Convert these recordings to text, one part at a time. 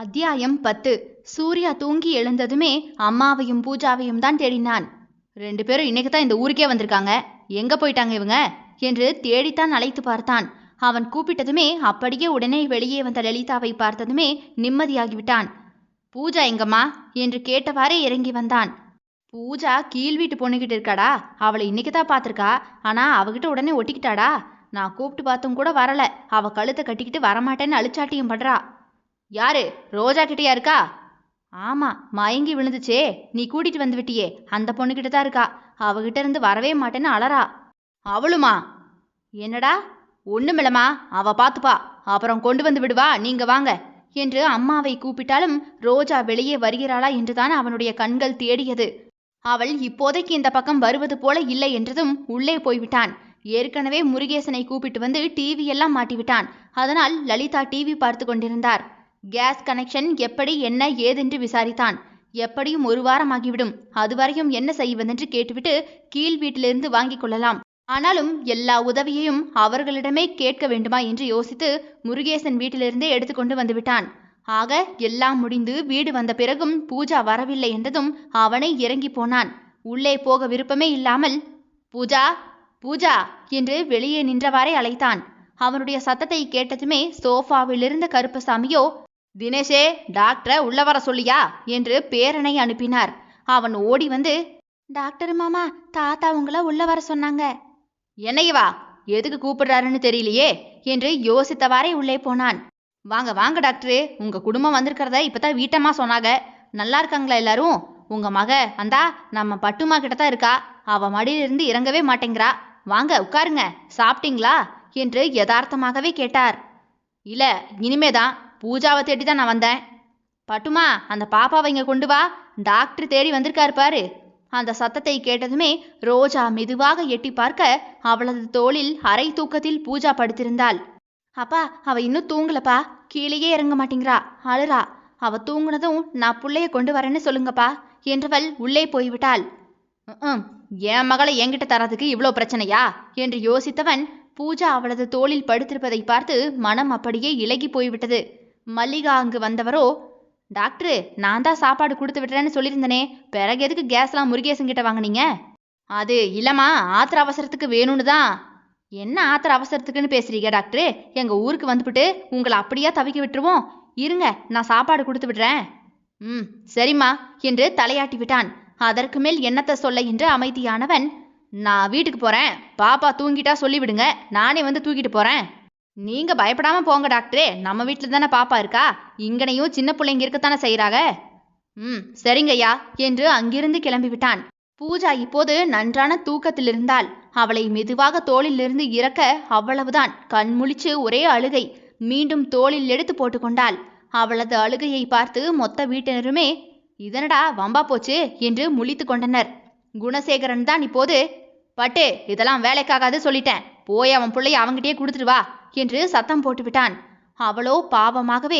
அத்தியாயம் 10. சூர்யா தூங்கி எழுந்ததுமே அம்மாவையும் பூஜாவையும் தான் தேடினான். 2 பேரும் இன்னைக்கு தான் இந்த ஊருக்கே வந்திருக்காங்க. எங்க போயிட்டாங்க இவங்க என்று தேடித்தான் அழைத்து பார்த்தான். அவன் கூப்பிட்டதுமே அப்படியே உடனே வெளியே வந்த லலிதாவை பார்த்ததுமே நிம்மதியாகிவிட்டான். பூஜா எங்கம்மா என்று கேட்டவாறே இறங்கி வந்தான். பூஜா கீழ் வீட்டு பொண்ணுகிட்ட இருக்காடா, அவளை இன்னைக்கு தான் பார்த்துருக்கா. ஆனா அவகிட்ட உடனே ஒட்டிக்கிட்டாடா. நான் கூப்பிட்டு பார்த்தும் கூட வரல. அவ கழுத்தை கட்டிக்கிட்டு வரமாட்டேன்னு அழிச்சாட்டியம் பண்றா. யாரு, ரோஜா கிட்டயா இருக்கா? ஆமா, மயங்கி விழுந்துச்சே, நீ கூட்டிட்டு வந்து விட்டியே, அந்த பொண்ணுகிட்ட தான் இருக்கா. அவகிட்ட இருந்து வரவே மாட்டேன்னு அலறா. அவளுமா? என்னடா? ஒண்ணுமில்லம்மா, அவ பார்த்துப்பா, அப்புறம் கொண்டு வந்து விடுவா, நீங்க வாங்க என்று அம்மாவை கூப்பிட்டாலும் ரோஜா வெளியே வருகிறாளா என்றுதான் அவனுடைய கண்கள் தேடியது. அவள் இப்போதைக்கு இந்த பக்கம் வருவது போல இல்லை என்றதும் உள்ளே போய்விட்டான். ஏற்கனவே முருகேசனை கூப்பிட்டு வந்து டிவி எல்லாம் மாட்டிவிட்டான். அதனால் லலிதா டிவி பார்த்து கொண்டிருந்தார். கேஸ் கனெக்ஷன் எப்படி என்ன ஏதென்று விசாரித்தான். எப்படியும் 1 வாரம் ஆகிவிடும், அதுவரையும் என்ன செய்வதென்று கேட்டுவிட்டு கீழ் வீட்டிலிருந்து வாங்கிக் கொள்ளலாம். ஆனாலும் எல்லா உதவியையும் அவர்களிடமே கேட்க வேண்டுமா என்று யோசித்து முருகேசன் வீட்டிலிருந்தே எடுத்துக்கொண்டு வந்துவிட்டான். ஆக எல்லாம் முடிந்து வீடு வந்த பிறகும் பூஜா வரவில்லை என்றதும் அவனை இறங்கி போனான். உள்ளே போக விருப்பமே இல்லாமல் பூஜா பூஜா என்று வெளியே நின்றவாறே அழைத்தான். அவனுடைய சத்தத்தை கேட்டதுமே சோஃபாவிலிருந்த கருப்பசாமியோ, தினேஷே, டாக்டரை உள்ள வர சொல்லியா என்று பேரனை அனுப்பினார். அவன் ஓடி வந்து, டாக்டர் மாமா, தாத்தா உங்களை உள்ள வர சொன்னாங்க. என்னையவா? எதுக்கு கூப்பிடுறாருன்னு தெரியலையே என்று யோசித்தவாறே உள்ளே போனான். வாங்க வாங்க டாக்டரே, உங்க குடும்பம் வந்திருக்கிறத இப்பதான் வீட்டம்மா சொன்னாங்க. நல்லா இருக்காங்களா எல்லாரும்? உங்க மக அந்தா நம்ம பட்டுமா கிட்ட தான் இருக்கா. அவ மடியிலிருந்து இறங்கவே மாட்டேங்கிறா. வாங்க உட்காருங்க, சாப்பிட்டீங்களா என்று யதார்த்தமாகவே கேட்டார். இல்ல, இனிமேதான். பூஜாவை தேடி தான் நான் வந்தேன். பட்டுமா, அந்த பாப்பாவை இங்க கொண்டு வா, டாக்டர் தேடி வந்திருக்காரு பாரு. அந்த சத்தத்தை கேட்டதுமே ரோஜா மெதுவாக எட்டி பார்க்க அவளது தோளில் அரை தூக்கத்தில் பூஜா படுத்திருந்தாள். அப்பா, அவ இன்னும் தூங்கலப்பா, கீழேயே இறங்க மாட்டேங்கிறா, அழுறா. அவ தூங்குனதும் நான் புள்ளைய கொண்டு வரேன்னு சொல்லுங்கப்பா என்றவள் உள்ளே போய்விட்டாள். என் மகளை என்கிட்ட தரதுக்கு இவ்வளோ பிரச்சனையா என்று யோசித்தவன் பூஜா அவளது தோளில் படுத்திருப்பதை பார்த்து மனம் அப்படியே இலகி போய்விட்டது. மல்லிகா அங்கு வந்தவரோ, டாக்டரு, நான் தான் சாப்பாடு கொடுத்து விட்டுறேன்னு சொல்லியிருந்தனே, பிறகு எதுக்கு கேஸ்லாம் முருகேசன் கிட்ட வாங்கினீங்க? அது இல்லம்மா, ஆத்திர அவசரத்துக்கு வேணும்னு தான். என்ன ஆத்திர அவசரத்துக்குன்னு பேசுறீங்க டாக்டரு? எங்க ஊருக்கு வந்துவிட்டு உங்களை அப்படியா தவிக்க விட்டுருவோம். இருங்க, நான் சாப்பாடு கொடுத்து விடுறேன். சரிம்மா என்று தலையாட்டி விட்டான். அதற்கு மேல் என்னத்தை சொல்ல என்று அமைதியானவன், நான் வீட்டுக்கு போறேன், பாப்பா தூங்கிட்டா சொல்லிவிடுங்க, நானே வந்து தூக்கிட்டு போறேன். நீங்க பயப்படாம போங்க டாக்டரே, நம்ம வீட்டுல தானே பாப்பா இருக்கா, இங்கனையும் சின்ன பிள்ளைங்க இருக்கத்தானே செய்யறாங்க. சரிங்கய்யா என்று அங்கிருந்து கிளம்பி விட்டான். பூஜா இப்போது நன்றான தூக்கத்தில் இருந்தாள். அவளை மெதுவாக தோளிலிருந்து இறக்க அவ்வளவுதான், கண் முழிச்சு ஒரே அழுகை. மீண்டும் தோளில் எடுத்து போட்டுக்கொண்டாள். அவளது அழுகையை பார்த்து மொத்த வீட்டினருமே இதனடா வம்பா போச்சு என்று முழித்து கொண்டனர். குணசேகரன் தான் இப்போது, பட்டு, இதெல்லாம் வேலைக்காகாது சொல்லிட்டேன், போய் அவன் பிள்ளைய அவங்கிட்டே கொடுத்துட்டு வா என்று சத்தம் போட்டு விட்டான். அவளோ பாவமாகவே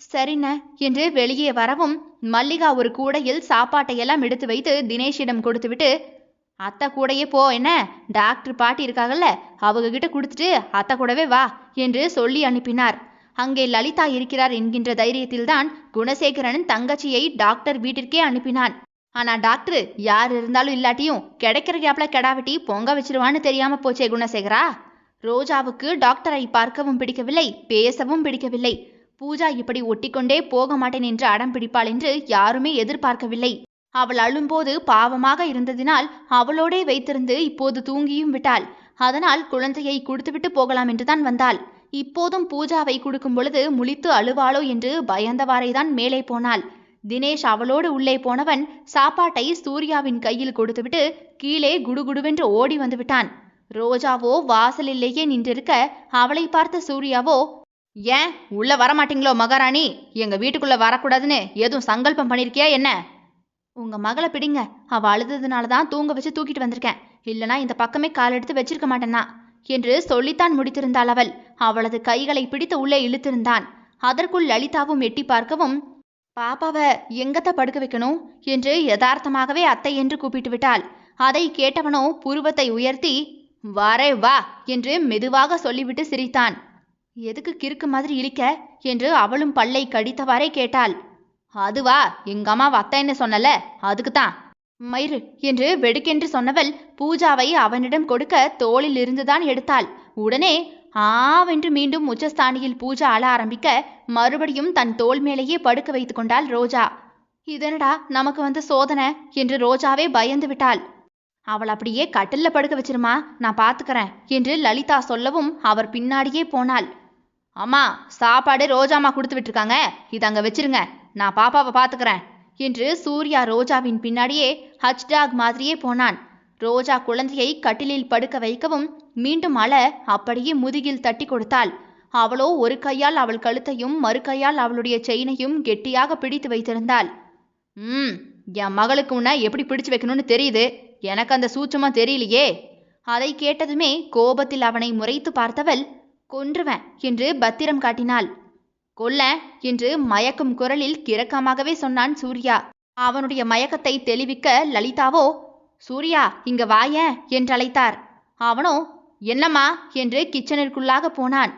சரிண்ண என்று வெளியே வரவும் மல்லிகா ஒரு கூடையில் சாப்பாட்டையெல்லாம் எடுத்து வைத்து தினேஷிடம் கொடுத்துவிட்டு, அத்தை கூடையே போ, என்ன டாக்டர் பாட்டி இருக்காங்கல்ல, அவங்க கிட்ட கொடுத்துட்டு அத்தை கூடவே வா என்று சொல்லி அனுப்பினார். அங்கே லலிதா இருக்கிறார் என்கின்ற தைரியத்தில்தான் குணசேகரன் தங்கச்சியை டாக்டர் வீட்டிற்கே அனுப்பினான். ஆனா டாக்டர் யார் இருந்தாலும் இல்லாட்டியும் கிடைக்கிற கேப்ல கெடாவட்டி பொங்க வச்சிருவான்னு தெரியாம போச்சே குணசேகரா. ரோஜாவுக்கு டாக்டரை பார்க்கவும் பிடிக்கவில்லை, பேசவும் பிடிக்கவில்லை. பூஜா இப்படி ஒட்டிக்கொண்டே போக மாட்டேன் என்று அடம் பிடிப்பாள் என்று யாருமே எதிர்பார்க்கவில்லை. அவள் அழும்போது பாவமாக இருந்ததினால் அவளோடே வைத்திருந்து இப்போது தூங்கியும் விட்டாள். அதனால் குழந்தையை கொடுத்துவிட்டு போகலாம் என்றுதான் வந்தாள். இப்போதும் பூஜாவை கொடுக்கும் பொழுது முழித்து அழுவாளோ என்று பயந்தவாறேதான் மேலே போனாள். தினேஷ் அவளோடு உள்ளே போனவன் சாப்பாட்டை சூர்யாவின் கையில் கொடுத்துவிட்டு கீழே குடுகுடுவென்று ஓடி வந்து விட்டான். ரோஜாவோ வாசலிலேயே நின்றிருக்க அவளை பார்த்த சூர்யாவோ, ஏன் உள்ள வரமாட்டீங்களோ மகாராணி? எங்க வீட்டுக்குள்ள வரக்கூடாதுன்னு எதுவும் சங்கல்பம் பண்ணிருக்கியா என்ன? உங்க மகளை பிடிங்க, அவ அழுததுனாலதான் தூங்க வச்சு தூக்கிட்டு வந்திருக்கேன், இல்லனா இந்த பக்கமே கால் எடுத்து வச்சிருக்க மாட்டேன்னா என்று சொல்லித்தான் முடித்திருந்தாள் அவள். அவளது கைகளை பிடித்து உள்ளே இழுத்திருந்தான். அதற்குள் லலிதாவும் எட்டி பார்க்கவும், பாப்பாவை எங்கத்த படுக்க வைக்கணும் என்று யதார்த்தமாகவே அத்தை என்று கூப்பிட்டு விட்டாள். அதை கேட்டவனோ புருவத்தை உயர்த்தி, வரே வா என்று மெதுவாக சொல்லிவிட்டு சிரித்தான். எதுக்கு கிறுக்கு மாதிரி இழிக்க என்று அவளும் பல்லை கடித்தவாறே கேட்டாள். அதுவா, எங்க அம்மாவை அத்தைன்னு சொன்னல, அதுக்குத்தான். மயிறு என்று வெடுக்கென்று சொன்னவள் பூஜாவை அவனிடம் கொடுக்க தோளில் இருந்துதான் எடுத்தாள். உடனே ஆவென்று மீண்டும் உச்சஸ்தானியில் பூஜா அழ ஆரம்பிக்க மறுபடியும் தன் தோள் மேலேயே படுக்க வைத்து கொண்டாள் ரோஜா. இதனடா நமக்கு வந்து சோதனை என்று ரோஜாவே பயந்து விட்டாள். அவள் அப்படியே கட்டில்ல படுக்க வச்சிருமா, நான் பாத்துக்கிறேன் என்று லலிதா சொல்லவும் அவர் பின்னாடியே போனாள். அம்மா, சாப்பாடு ரோஜாமா கொடுத்து விட்டுருக்காங்க, இது அங்க வச்சிருங்க, நான் பாப்பாவை பாத்துக்கிறேன் என்று சூர்யா ரோஜாவின் பின்னாடியே ஹச்டாக் மாதிரியே போனான். ரோஜா குழந்தையை கட்டிலில் படுக்க வைக்கவும் மீண்டும் அழ அப்படியே முதுகில் தட்டி கொடுத்தாள். அவளோ ஒரு கையால் அவள் கழுத்தையும் மறு கையால் அவளுடைய செயினையும் கெட்டியாக பிடித்து வைத்திருந்தாள். என் மகளுக்கு உன்னை எப்படி பிடிச்சு வைக்கணும்னு தெரியுது, எனக்கு அந்த சூட்சமா தெரியலையே. அதை கேட்டதுமே கோபத்தில் அவனை முறைத்து பார்த்தவள், கொன்றுவேன் என்று பத்திரம் காட்டினாள். கொல்ல என்று மயக்கும் குரலில் கிறக்கமாகவே சொன்னான் சூர்யா. அவனுடைய மயக்கத்தை தெளிவிக்க லலிதாவோ, சூர்யா இங்க வாயேன் என்றழைத்தார். அவனோ என்னம்மா என்று கிச்சனிற்குள்ளாக போனான்.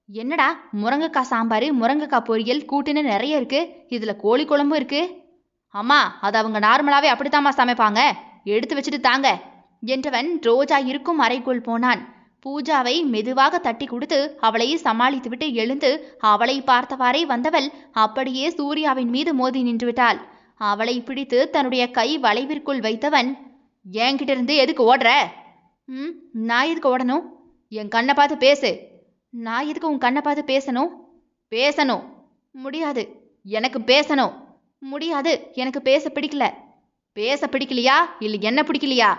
என்னடா, முருங்கைக்காய் சாம்பார், முருங்கைக்காய் பொரியல், கூட்டுன்னு நிறைய இருக்கு, இதுல கோழி குழம்பு இருக்கு. அம்மா, அது அவங்க நார்மலாவே அப்படித்தாம்மா சமைப்பாங்க, எடுத்து வச்சுட்டு தாங்க என்றவன் ரோஜா இருக்கும் அறைக்குள் போனான். பூஜாவை மெதுவாக தட்டி கொடுத்து அவளை சமாளித்துவிட்டு எழுந்து அவளை பார்த்தவாறே வந்தவள் அப்படியே சூர்யாவின் மீது மோதி நின்று விட்டாள். அவளை பிடித்து தன்னுடைய கை வளைவிற்குள் வைத்தவன், என்கிட்ட இருந்து எதுக்கு ஓடுற? நான் எதுக்கு ஓடணும்? என் கண்ணை பார்த்து பேசு. நான் எதுக்கு உன் கண்ணை பார்த்து பேசணும்? பேசணும். முடியாது. எனக்கு பேசணும். முடியாது, எனக்கு பேச பிடிக்கல. பேச பிடிக்கலையா இல்லை என்ன பிடிக்கலையா?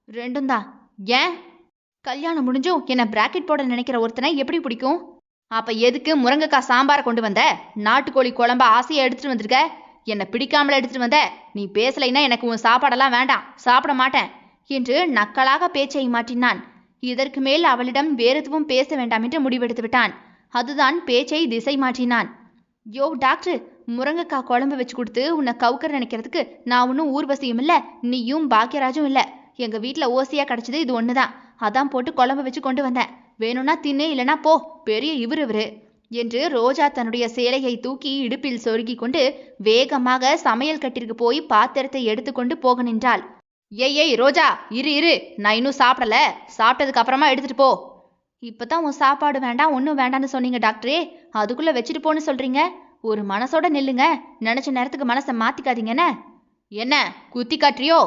ரெண்டும் தான். ஏன்? கல்யாணம் முடிஞ்சும் என்னை பிராக்கெட் போட நினைக்கிற ஒருத்தனை எப்படி பிடிக்கும்? அப்ப எதுக்கு முருங்கைக்காய் சாம்பாரை கொண்டு வந்த? நாட்டுக்கோழி குழம்ப ஆசையை எடுத்துட்டு வந்திருக்க, என்னை பிடிக்காமல எடுத்துட்டு வந்த. நீ பேசலைன்னா எனக்கு உன் சாப்பாடெல்லாம் வேண்டாம், சாப்பிட மாட்டேன் என்று நக்கலாக பேச்சை மாற்றினான். இதற்கு மேல் அவளிடம் வேறு எதுவும் பேச வேண்டாம் என்று முடிவெடுத்து விட்டான். அதுதான் பேச்சை திசை மாற்றினான். யோ டாக்டர், முருங்கைக்காய் குழம்பு வச்சு கொடுத்து உன்னை கவுக்கர் நினைக்கிறதுக்கு நான் ஒன்றும் ஊர்வசியும் இல்லை, நீயும் பாக்கியராஜும் இல்லை. எங்க வீட்டில் ஓசியா கிடைச்சது இது ஒண்ணுதான், அதான் போட்டு குழம்பு வச்சு கொண்டு வந்தேன். வேணும்னா தின்னு, இல்லைனா போ, பெரிய இவரு என்று ரோஜா தன்னுடைய சேலையை தூக்கி இடுப்பில் சொருகி கொண்டு வேகமாக சமையல் கட்டிற்கு போய் பாத்திரத்தை எடுத்துக்கொண்டு போக நின்றாள். ஏய் ரோஜா, இரு, நான் இன்னும் சாப்பிடல, சாப்பிட்டதுக்கு அப்புறமா எடுத்துட்டு போ. இப்பதான் உன் சாப்பாடு வேண்டாம் ஒன்றும் வேண்டான்னு சொன்னீங்க டாக்டரே, அதுக்குள்ள வச்சுட்டு போன்னு சொல்றீங்க. ஒரு மனசோட நில்லுங்க, நினைச்ச நேரத்துக்கு மனசை மாத்திக்காதீங்கன்னு. என்ன குத்தி காட்டுறியோ?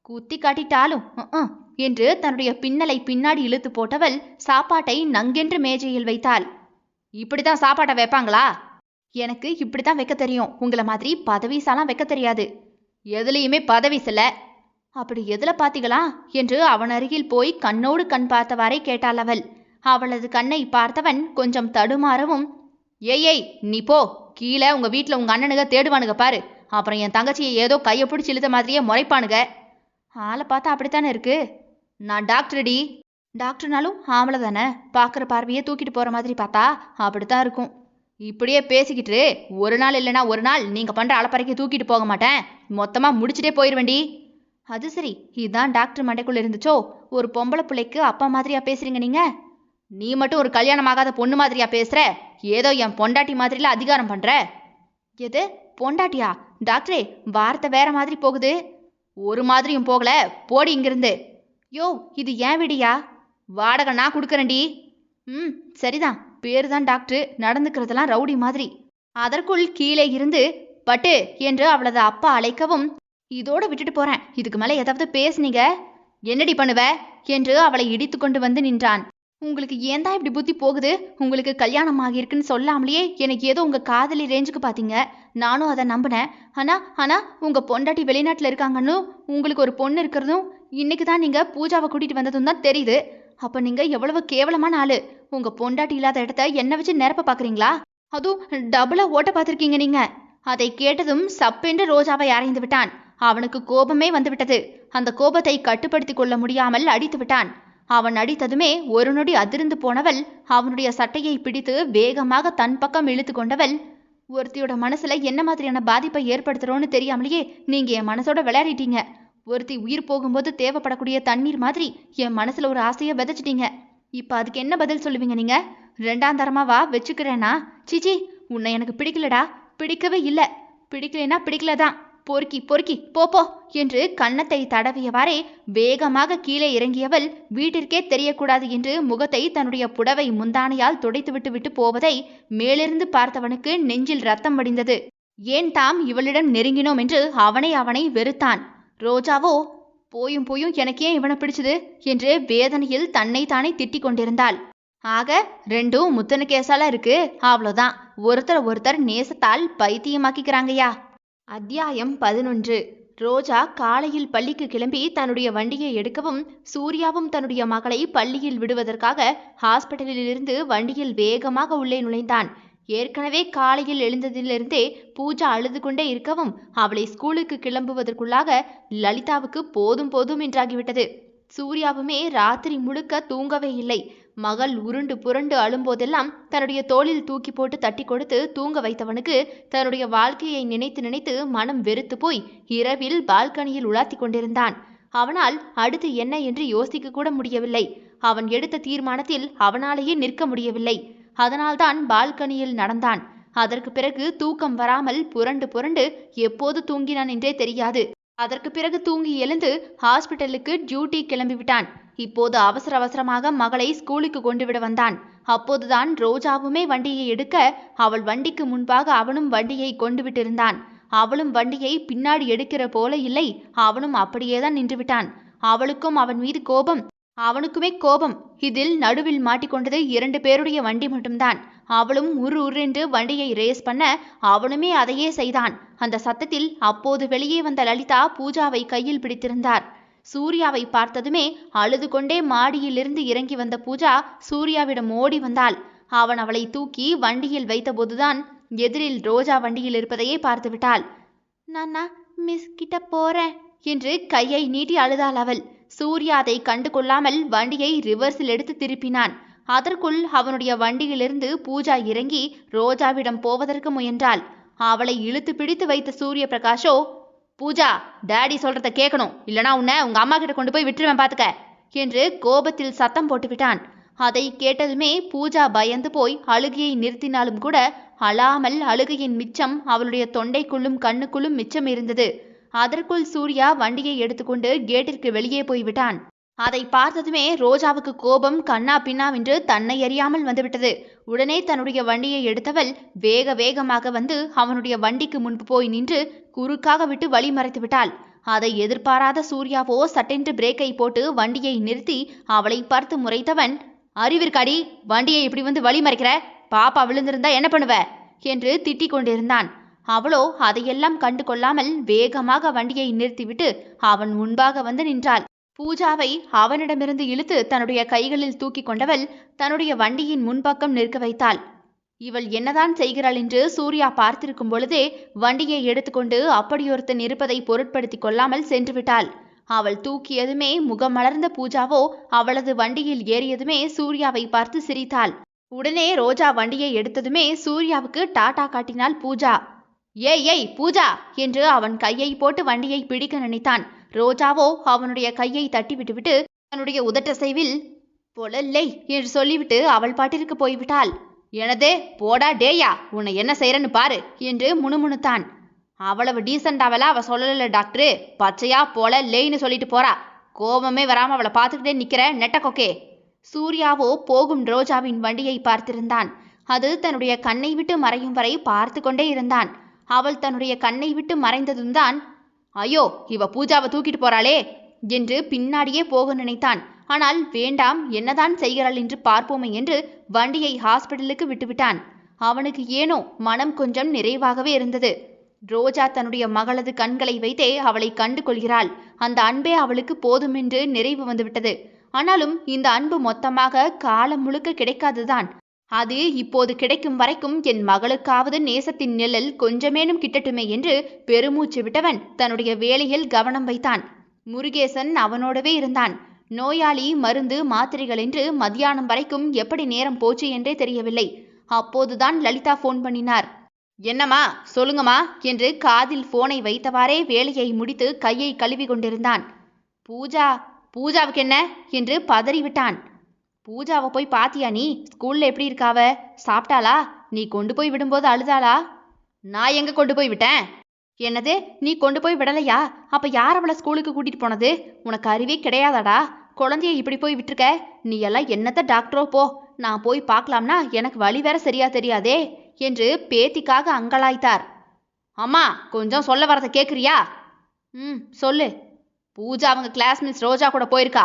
குத்தி காட்டிட்டாலும் என்று தன்னுடைய பின்னலை பின்னாடி இழுத்து போட்டவள் சாப்பாட்டை நங்கென்று மேஜையில் வைத்தாள். இப்படித்தான் சாப்பாட்டை வைப்பாங்களா? எனக்கு இப்படித்தான் வைக்க தெரியும், உங்களை மாதிரி பதவிசாலாம் வைக்க தெரியாது. எதுலையுமே பதவிசல. அப்படி எதுல பாத்தீங்களா என்று அவன் அருகில் போய் கண்ணோடு கண் பார்த்தவாறே கேட்டாள் அவள். அவளது கண்ணை பார்த்தவன் கொஞ்சம் தடுமாறவும், ஏய் நீ போ, கீழே உங்க வீட்டுல உங்க அண்ணனுங்க தேடுவானுங்க பாரு, அப்புறம் என் தங்கச்சியை ஏதோ கையை பிடிச்சி இழுத்த மாதிரியே முறைப்பானுங்க. ஆளை பார்த்தா அப்படித்தானே இருக்கு. நான் டாக்டர்டி. டாக்டர்னாலும் ஆம்பளை தானே, பார்க்குற பார்வையே தூக்கிட்டு போற மாதிரி பார்த்தா அப்படித்தான் இருக்கும். இப்படியே பேசிக்கிட்டு ஒரு நாள் இல்லைனா ஒரு நாள் நீங்க பண்ற அளப்பறைக்கு தூக்கிட்டு போக மாட்டேன், மொத்தமா முடிச்சுட்டே போயிடுவேண்டி. அது சரி, இதுதான் டாக்டர் மண்டைக்குள்ள இருந்துச்சோ? ஒரு பொம்பளை பிள்ளைக்கு அப்பா மாதிரியா பேசுறீங்க நீங்க? நீ மட்டும் ஒரு கல்யாணம் ஆகாத பொண்ணு மாதிரியா பேசுற? ஏதோ என் பொண்டாட்டி மாதிரில அதிகாரம் பண்ற. எது பொண்டாட்டியா? டாக்டரே, வார்த்தை வேற மாதிரி போகுது. ஒரு மாதிரியும் போகல, போடி இங்கிருந்து. யோ, இது ஏன் விடியா? வாடகை நான் கொடுக்குறேன்டி. சரிதான், பேரு தான் டாக்டர், நடந்துக்கிறதெல்லாம் ரவுடி மாதிரி. அதற்குள் கீழே இருந்து பட்டு என்று அவளது அப்பா அழைக்கவும், இதோட விட்டுட்டு போறேன், இதுக்கு மேல ஏதாவது பேசுனீங்க என்னடி பண்ணுவ என்று அவளை இடித்து கொண்டு வந்து நின்றான். உங்களுக்கு ஏன் தான் இப்படி புத்தி போகுது? உங்களுக்கு கல்யாணம் ஆகியிருக்குன்னு சொல்லாமலேயே எனக்கு ஏதோ உங்க காதலி ரேஞ்சுக்கு பாத்தீங்க. நானும் அதை நம்பினேன். ஆனா உங்க பொண்டாட்டி வெளிநாட்டுல இருக்காங்கன்னு, உங்களுக்கு ஒரு பொண்ணு இருக்கிறதும் இன்னைக்கு தான் நீங்க பூஜாவை கூட்டிட்டு வந்ததும் தான் தெரியுது. அப்ப நீங்க எவ்வளவு கேவலமான ஆளு. உங்க பொண்டாட்டி இல்லாத இடத்த என்ன வச்சு நிரப்ப பாக்குறீங்களா? அதுவும் டபுளா ஓட்ட பார்த்திருக்கீங்க நீங்க. அதை கேட்டதும் சப்பென்று ரோஜாவை அரைந்து விட்டான். அவனுக்கு கோபமே வந்துவிட்டது. அந்த கோபத்தை கட்டுப்படுத்தி கொள்ள முடியாமல் அடித்து விட்டான். அவன் அடித்ததுமே ஒரு நொடி அதிர்ந்து போனவள் அவனுடைய சட்டையை பிடித்து வேகமாக தன் பக்கம் இழுத்து கொண்டவள், ஒருத்தியோட மனசுல என்ன மாதிரியான பாதிப்பை ஏற்படுத்துறோன்னு தெரியாமலேயே நீங்க என் மனசோட விளையாடிட்டீங்க. ஒருத்தி உயிர் போகும்போது தேவைப்படக்கூடிய தண்ணீர் மாதிரி என் மனசுல ஒரு ஆசையை விதைச்சிட்டீங்க. இப்ப அதுக்கு என்ன பதில் சொல்லுவீங்க நீங்க? ரெண்டாம் தரமாவா வச்சுக்கிறேனா? சிச்சி, உன்னை எனக்கு பிடிக்கலடா, பிடிக்கவே இல்லை. பிடிக்கலைன்னா பிடிக்கலதான், பொறுக்கி பொறுக்கி போ என்று கன்னத்தை தடவியவாறே வேகமாக கீழே இறங்கியவள் வீட்டிற்கே தெரியக்கூடாது என்று முகத்தை தன்னுடைய புடவை முந்தானையால் துடைத்து விட்டு போவதை மேலிருந்து பார்த்தவனுக்கு நெஞ்சில் ரத்தம் வடிந்தது. ஏன் தாம் இவளிடம் நெருங்கினோம் என்று அவனை வெறுத்தான். ரோஜாவோ போயும் எனக்கு ஏன் இவனை பிடிச்சது என்று வேதனையில் தன்னைத்தானே திட்டிக் கொண்டிருந்தாள். ஆக ரெண்டும் முத்தன கேசால இருக்கு, அவ்வளோதான். ஒருத்தர் நேசத்தால் பைத்தியமாக்கிக்கிறாங்கய்யா. அத்தியாயம் 11. ரோஜா காலையில் பள்ளிக்கு கிளம்பி தன்னுடைய வண்டியை எடுக்கவும் சூர்யாவும் தன்னுடைய மகளை பள்ளியில் விடுவதற்காக ஹாஸ்பிட்டலிலிருந்து வண்டியில் வேகமாக உள்ளே நுழைந்தான். ஏற்கனவே காலையில் எழுந்ததிலிருந்தே பூஜா அழுது கொண்டே இருக்கவும் அவளை ஸ்கூலுக்கு கிளம்புவதற்குள்ளாக லலிதாவுக்கு போதும் என்றாகிவிட்டது. சூர்யாவுமே ராத்திரி முழுக்க தூங்கவே இல்லை. மகள் உருண்டு புரண்டு அழும்போதெல்லாம் தன்னுடைய தோளில் தூக்கி போட்டு தட்டி கொடுத்து தூங்க வைத்தவனுக்கு தன்னுடைய வாழ்க்கையை நினைத்து மனம் வெறுத்து போய் இரவில் பால்கனியில் உலாத்தி கொண்டிருந்தான். அவனால் அடுத்து என்ன என்று யோசிக்க கூட முடியவில்லை. அவன் எடுத்த தீர்மானத்தில் அவனாலேயே நிற்க முடியவில்லை. அதனால்தான் பால்கனியில் நடந்தான். அதற்கு பிறகு தூக்கம் வராமல் புரண்டு எப்போது தூங்கினான் என்றே தெரியாது. அதற்கு பிறகு தூங்கி எழுந்து ஹாஸ்பிட்டலுக்கு டியூட்டி கிளம்பிவிட்டான். இப்போது அவசரமாக மகளை ஸ்கூலுக்கு கொண்டு விட வந்தான். அப்போதுதான் ரோஜாவுமே வண்டியை எடுக்க அவள் வண்டிக்கு முன்பாக அவனும் வண்டியை கொண்டு விட்டிருந்தான். அவளும் வண்டியை பின்னாடி எடுக்கிற போல இல்லை, அவனும் அப்படியேதான் நின்று விட்டான். அவளுக்கும் அவன் மீது கோபம், அவனுக்குமே கோபம். இதில் நடுவில் மாட்டிக்கொண்டது 2 பேருடைய வண்டி மட்டும்தான். அவளும் உரு வண்டியை ரேஸ் பண்ண அவனுமே அதையே செய்தான். அந்த சத்தத்தில் அப்போது வெளியே வந்த லலிதா பூஜாவை கையில் பிடித்திருந்தார். சூர்யாவை பார்த்ததுமே அழுது கொண்டே மாடியிலிருந்து இறங்கி வந்த பூஜா சூர்யாவிடம் ஓடி வந்தாள். அவன் அவளை தூக்கி வண்டியில் வைத்தபோதுதான் எதிரில் ரோஜா வண்டியில் இருப்பதையே பார்த்து விட்டாள். நானா மிஸ் கிட்ட போறேன் என்று கையை நீட்டி அழுதாள் அவள். சூர்யா அதை கண்டு கொள்ளாமல் வண்டியை ரிவர்ஸில் எடுத்து திருப்பினான். அதற்குள் அவனுடைய வண்டியிலிருந்து பூஜா இறங்கி ரோஜாவிடம் போவதற்கு முயன்றாள். அவளை இழுத்து பிடித்து வைத்த சூரிய பிரகாஷோ, பூஜா, டாடி சொல்றத கேட்கணும், இல்லனா உன்னை உங்க அம்மா கிட்ட கொண்டு போய் விட்டுருவேன் பாத்துக்க என்று கோபத்தில் சத்தம் போட்டு விட்டான். அதை கேட்டதுமே பூஜா பயந்து போய் அழுகையை நிறுத்தினாலும் கூட அழாமல் அழுகையின் மிச்சம் அவளுடைய தொண்டைக்குள்ளும் கண்ணுக்குள்ளும் மிச்சம் இருந்தது. அதற்குள் சூர்யா வண்டியை எடுத்துக்கொண்டு கேட்டிற்கு வெளியே போய்விட்டான். அதை பார்த்ததுமே ரோஜாவுக்கு கோபம் கண்ணா பின்னாவென்று தன்னை அறியாமல் வந்துவிட்டது. உடனே தன்னுடைய வண்டியை எடுத்தவள் வேகமாக வந்து அவனுடைய வண்டிக்கு முன்பு போய் நின்று குறுக்காக விட்டு வழி மறைத்து விட்டாள். அதை எதிர்பாராத சூர்யாவோ சட்டென்று பிரேக்கை போட்டு வண்டியை நிறுத்தி அவளை பார்த்து முறைத்தவன், அறிவிற்காடி, வண்டியை இப்படி வந்து வழி மறைக்கிற? பாப்பா விழுந்திருந்தா என்ன பண்ணுவ என்று திட்டிக் கொண்டிருந்தான். அவளோ அதையெல்லாம் கண்டு கொள்ளாமல் வேகமாக வண்டியை நிறுத்திவிட்டு அவன் முன்பாக வந்து நின்றாள். பூஜாவை அவனிடமிருந்து இழுத்து தன்னுடைய கைகளில் தூக்கி கொண்டவள் தன்னுடைய வண்டியின் முன்பக்கம் நிற்க வைத்தாள். இவள் என்னதான் செய்கிறாள் என்று சூர்யா பார்த்திருக்கும் பொழுதே வண்டியை எடுத்துக்கொண்டு அப்படியொருத்தன் இருப்பதை பொருட்படுத்தி கொள்ளாமல் சென்று விட்டாள். அவள் தூக்கியதுமே முகம் மலர்ந்த பூஜாவோ அவளது வண்டியில் ஏறியதுமே சூர்யாவை பார்த்து சிரித்தாள். உடனே ரோஜா வண்டியை எடுத்ததுமே சூர்யாவுக்கு டாடா காட்டினாள் பூஜா. ஏய் பூஜா என்று அவன் கையை போட்டு வண்டியை பிடிக்க நினைத்தான். ரோஜாவோ அவனுடைய கையை தட்டி விட்டுவிட்டு தன்னுடைய உதட்டசைவில் பொலல்லை என்று சொல்லிவிட்டு அவள் பாட்டிற்கு போய்விட்டாள். எனதே போடா டேயா, உன்னை என்ன செய்யறன்னு பாரு என்று முணுமுணுத்தான். அவ்வளவு டீசண்டாவெல்லாம் அவ சொல்லல டாக்டரு, பச்சையா பொலல்லைன்னு சொல்லிட்டு போறா. கோபமே வராம அவளை பார்த்துக்கிட்டே நிக்கிற நெட்டக்கொக்கே. சூர்யாவோ போகும் ரோஜாவின் வண்டியை பார்த்திருந்தான். அது தன்னுடைய கண்ணை விட்டு மறையும் வரை பார்த்து கொண்டே இருந்தான். அவள் தன்னுடைய கண்ணை விட்டு மறைந்ததும் தான், ஐயோ இவ பூஜாவை தூக்கிட்டு போறாளே என்று பின்னாடியே போக நினைத்தான். ஆனால் வேண்டாம், என்னதான் செய்கிறாள் என்று பார்ப்போமே என்று வண்டியை ஹாஸ்பிட்டலுக்கு விட்டுவிட்டான். அவனுக்கு ஏனோ மனம் கொஞ்சம் நிறைவாகவே இருந்தது. ரோஜா தன்னுடைய மகளது கண்களை வைத்தே அவளை கண்டு கொள்கிறாள். அந்த அன்பே அவளுக்கு போதுமென்று நிறைவு வந்துவிட்டது. ஆனாலும் இந்த அன்பு மொத்தமாக காலம் முழுக்க கிடைக்காதுதான். அது இப்போது கிடைக்கும் வரைக்கும் என் மகளுக்காவது நேசத்தின் நிழல் கொஞ்சமேனும் கிட்டட்டுமே என்று பெருமூச்சு விட்டவன் தன்னுடைய வேலையில் கவனம் வைத்தான். முருகேசன் அவனோடவே இருந்தான். நோயாளி, மருந்து, மாத்திரைகள் என்று மத்தியானம் வரைக்கும் எப்படி நேரம் போச்சு என்றே தெரியவில்லை. அப்போதுதான் லலிதா போன் பண்ணினார். என்னம்மா, சொல்லுங்கம்மா என்று காதில் போனை வைத்தவாறே வேலையை முடித்து கையை கழுவி கொண்டிருந்தான். பூஜாவுக்கு என்ன என்று பதறிவிட்டான். பூஜாவை போய் பாத்தியா நீ? ஸ்கூல்ல எப்படி இருக்காவ? சாப்பிட்டாளா? நீ கொண்டு போய் விடும்போது அழுதாளா? நான் எங்க கொண்டு போய் விட்டேன்? என்னது, நீ கொண்டு போய் விடலையா? அப்ப யார் அவளை ஸ்கூலுக்கு கூட்டிட்டு போனது? உனக்கு அறிவே கிடையாதாடா? குழந்தைய இப்படி போய் விட்டுருக்க. நீ எல்லாம் என்னத்த டாக்டரோ போ. நான் போய் பார்க்கலாம்னா எனக்கு வழி வேற சரியா தெரியாதே என்று பேத்திக்காக அங்கலாய்த்தார். அம்மா, கொஞ்சம் சொல்ல வரத கேக்குறியா? சொல்லு. பூஜா அவங்க கிளாஸ் மிஸ் ரோஜா கூட போயிருக்கா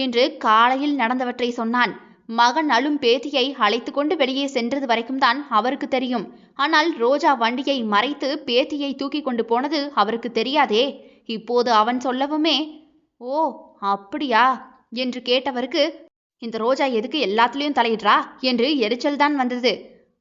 என்று காலையில் நடந்தவற்றை சொன்னான். மகன் அழும் பேத்தியை அழைத்து கொண்டு வெளியே சென்றது வரைக்கும் தான் அவருக்கு தெரியும். ஆனால் ரோஜா வண்டியை மறைத்து பேத்தியை தூக்கி கொண்டு போனது அவருக்கு தெரியாதே. இப்போது அவன் சொல்லவுமே, ஓ அப்படியா என்று கேட்டவருக்கு, இந்த ரோஜா எதுக்கு எல்லாத்துலயும் தலையிடுறா என்று எரிச்சல் தான் வந்தது.